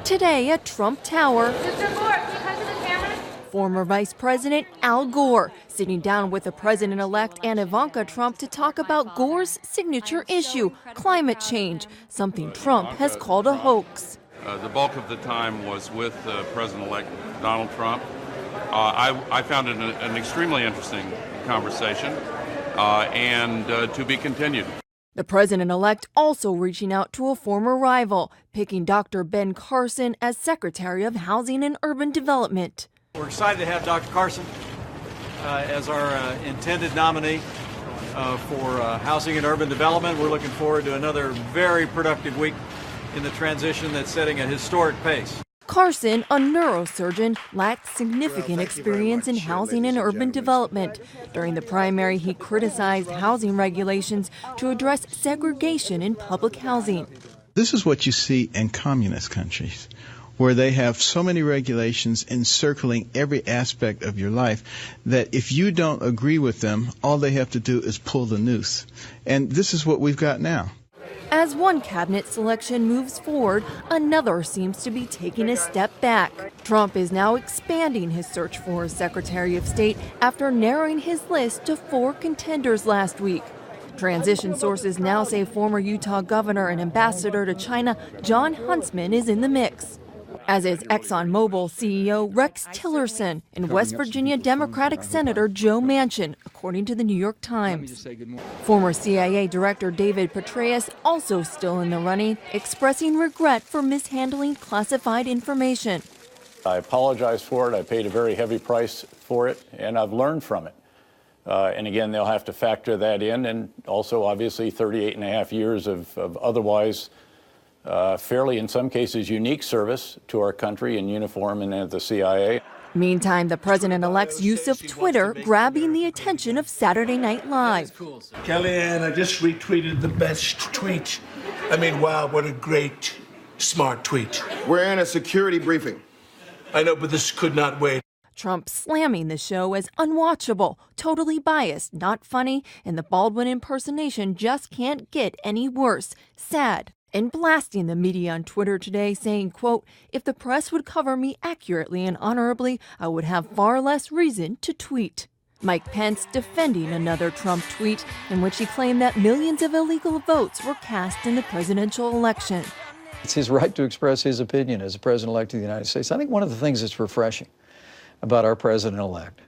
Today at Trump Tower, Mr. Gore, can you come to the camera? former Vice President Al Gore sitting down with the president-elect and Ivanka Trump to talk about Gore's signature issue, climate change, something Trump has called a hoax. The bulk of the time was with President-elect Donald Trump. I found it an extremely interesting conversation and to be continued. The president-elect also reaching out to a former rival, picking Dr. Ben Carson as Secretary of Housing and Urban Development. We're excited to have Dr. Carson as our intended nominee for Housing and Urban Development. We're looking forward to another very productive week in the transition that's setting a historic pace. Carson, a neurosurgeon, lacked significant experience in housing and urban development. During the primary, he criticized housing regulations to address segregation in public housing. This is what you see in communist countries, where they have so many regulations encircling every aspect of your life that if you don't agree with them, all they have to do is pull the noose. And this is what we've got now. As one cabinet selection moves forward, another seems to be taking a step back. Trump is now expanding his search for a Secretary of State after narrowing his list to 4 contenders last week. Transition sources now say former Utah governor and ambassador to China John Huntsman is in the mix, as is ExxonMobil CEO Rex Tillerson and West Virginia Democratic Senator Joe Manchin, according to the New York Times. Former CIA Director David Petraeus also still in the running, expressing regret for mishandling classified information. I apologize for it. I paid a very heavy price for it, and I've learned from it. And again, they'll have to factor that in, and also obviously 38 and a half years of otherwise fairly, in some cases, unique service to our country in uniform and at the CIA. Meantime, the president-elect's use of Twitter grabbing the attention of Saturday Night Live. Kellyanne, I just retweeted the best tweet. I mean, wow, what a great, smart tweet. We're in a security briefing. I know, but this could not wait. Trump slamming the show as unwatchable, totally biased, not funny, and the Baldwin impersonation just can't get any worse. Sad. And blasting the media on Twitter today, saying, quote, "If the press would cover me accurately and honorably, I would have far less reason to tweet." Mike Pence defending another Trump tweet in which he claimed that millions of illegal votes were cast in the presidential election. It's his right to express his opinion as the president-elect of the United States. I think one of the things that's refreshing about our president-elect